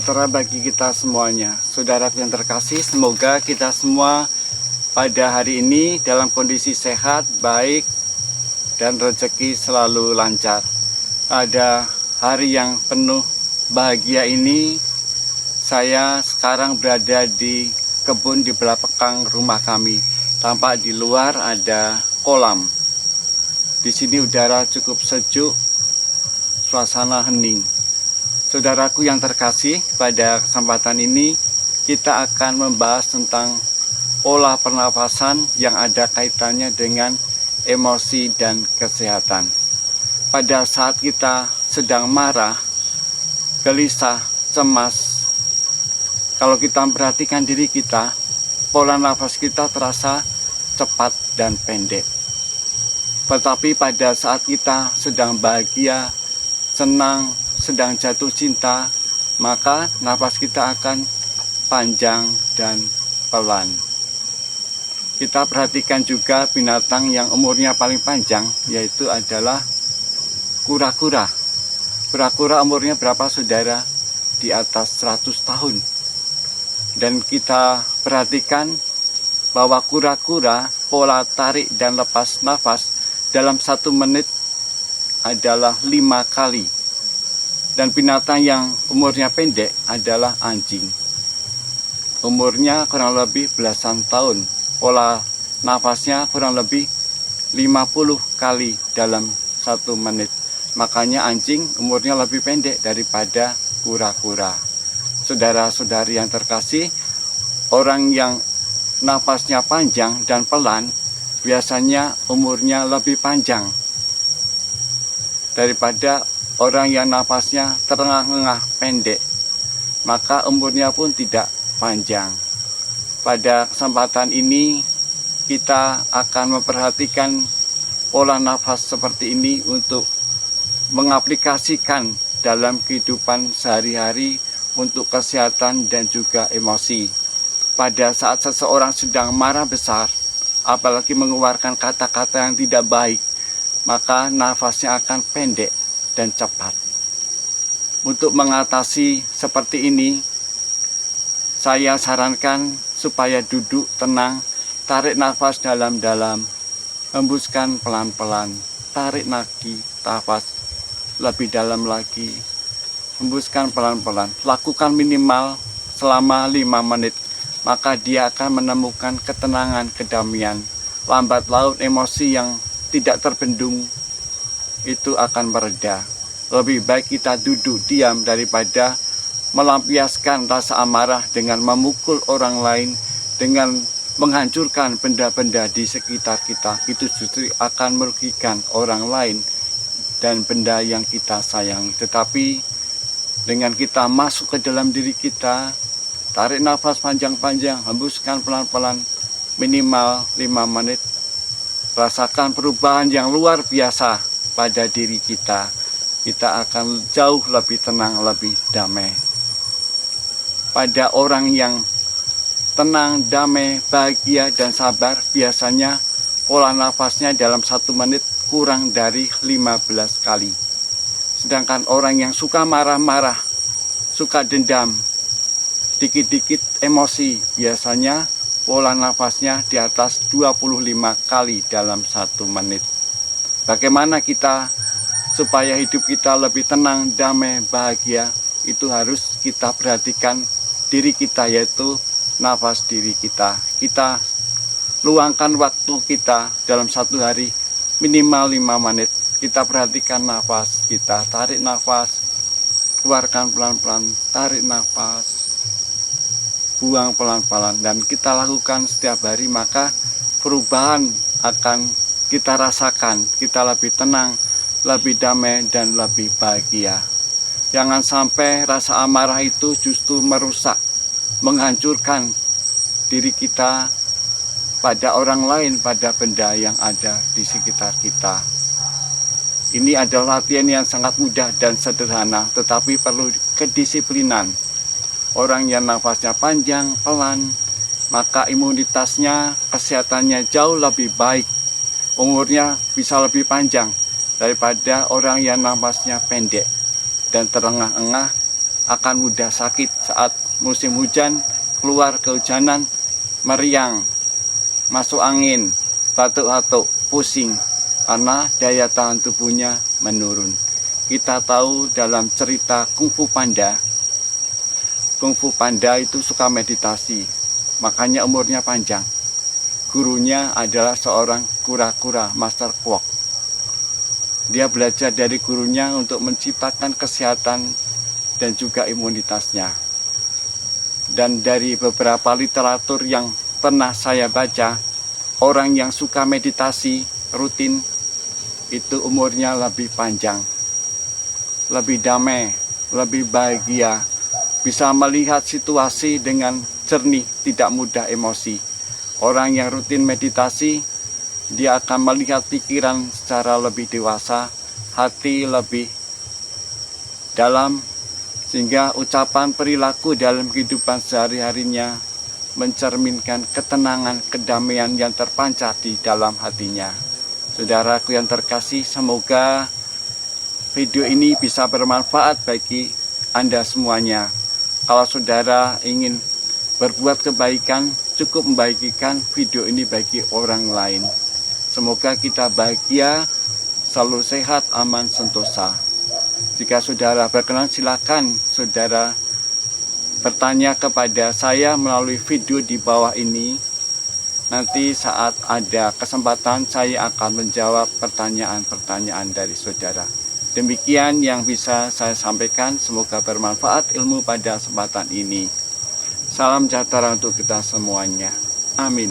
Sejahtera bagi kita semuanya. Saudaraku yang terkasih, semoga kita semua pada hari ini dalam kondisi sehat, baik, dan rezeki selalu lancar. Pada hari yang penuh bahagia ini, saya sekarang berada di kebun di belakang rumah kami. Tampak di luar ada kolam. Di sini udara cukup sejuk, suasana hening. Saudaraku yang terkasih, pada kesempatan ini kita akan membahas tentang pola pernapasan yang ada kaitannya dengan emosi dan kesehatan. Pada saat kita sedang marah, gelisah, cemas, kalau kita memperhatikan diri kita, pola nafas kita terasa cepat dan pendek. Tetapi pada saat kita sedang bahagia, senang, sedang jatuh cinta, maka nafas kita akan panjang dan pelan. Kita perhatikan juga binatang yang umurnya paling panjang, yaitu adalah kura-kura. Kura-kura umurnya berapa, saudara? Di atas 100 tahun. Dan kita perhatikan bahwa kura-kura pola tarik dan lepas nafas dalam 1 menit adalah 5 kali. Dan binatang yang umurnya pendek adalah anjing. Umurnya kurang lebih belasan tahun. Pola nafasnya kurang lebih 50 kali dalam 1 menit. Makanya anjing umurnya lebih pendek daripada kura-kura. Saudara-saudari yang terkasih, orang yang nafasnya panjang dan pelan biasanya umurnya lebih panjang daripada orang yang nafasnya terengah-engah pendek, maka umurnya pun tidak panjang. Pada kesempatan ini kita akan memperhatikan pola nafas seperti ini untuk mengaplikasikan dalam kehidupan sehari-hari untuk kesehatan dan juga emosi. Pada saat seseorang sedang marah besar, apalagi mengeluarkan kata-kata yang tidak baik, maka nafasnya akan pendek dan cepat. Untuk mengatasi seperti ini, saya sarankan supaya duduk tenang, tarik nafas dalam-dalam, hembuskan pelan-pelan, tarik lagi nafas lebih dalam lagi, hembuskan pelan-pelan. Lakukan minimal selama 5 menit, maka dia akan menemukan ketenangan, kedamaian. Lambat laun emosi yang tidak terbendung itu akan mereda. Lebih baik kita duduk diam daripada melampiaskan rasa amarah dengan memukul orang lain, dengan menghancurkan benda-benda di sekitar kita. Itu justru akan merugikan orang lain dan benda yang kita sayangi. Tetapi dengan kita masuk ke dalam diri kita, tarik nafas panjang-panjang, hembuskan pelan-pelan minimal 5 menit, rasakan perubahan yang luar biasa pada diri kita. Kita akan jauh lebih tenang, lebih damai. Pada orang yang tenang, damai, bahagia, dan sabar, biasanya pola nafasnya dalam 1 menit kurang dari 15 kali. Sedangkan orang yang suka marah-marah, suka dendam, dikit-dikit emosi, biasanya pola nafasnya di atas 25 kali dalam 1 menit. Bagaimana kita supaya hidup kita lebih tenang, damai, bahagia? Itu harus kita perhatikan diri kita, yaitu nafas diri kita. Kita luangkan waktu kita dalam 1 hari minimal 5 menit. Kita perhatikan nafas kita, tarik nafas, keluarkan pelan-pelan, tarik nafas, buang pelan-pelan, dan kita lakukan setiap hari, maka perubahan akan kita rasakan. Kita lebih tenang, lebih damai, dan lebih bahagia. Jangan sampai rasa amarah itu justru merusak, menghancurkan diri kita pada orang lain, pada benda yang ada di sekitar kita. Ini adalah latihan yang sangat mudah dan sederhana, tetapi perlu kedisiplinan. Orang yang nafasnya panjang, pelan, maka imunitasnya, kesehatannya jauh lebih baik. Umurnya bisa lebih panjang daripada orang yang nafasnya pendek dan terengah-engah akan mudah sakit saat musim hujan, keluar kehujanan, meriang, masuk angin, batuk-batuk, pusing, karena daya tahan tubuhnya menurun. Kita tahu dalam cerita Kung Fu Panda itu suka meditasi, makanya umurnya panjang. Gurunya adalah seorang kura-kura, Master Kwok. Dia belajar dari gurunya untuk menciptakan kesehatan dan juga imunitasnya. Dan dari beberapa literatur yang pernah saya baca, orang yang suka meditasi rutin itu umurnya lebih panjang, lebih damai, lebih bahagia, bisa melihat situasi dengan jernih, tidak mudah emosi. Orang yang rutin meditasi, dia akan melihat pikiran secara lebih dewasa, hati lebih dalam, sehingga ucapan perilaku dalam kehidupan sehari-harinya mencerminkan ketenangan, kedamaian yang terpancar di dalam hatinya. Saudaraku yang terkasih, semoga video ini bisa bermanfaat bagi Anda semuanya. Kalau saudara ingin berbuat kebaikan, cukup membagikan video ini bagi orang lain. Semoga kita bahagia, selalu sehat, aman, sentosa. Jika saudara berkenan, silakan saudara bertanya kepada saya melalui video di bawah ini. Nanti saat ada kesempatan saya akan menjawab pertanyaan-pertanyaan dari saudara. Demikian yang bisa saya sampaikan, semoga bermanfaat ilmu pada kesempatan ini. Salam sejahtera untuk kita semuanya. Amin.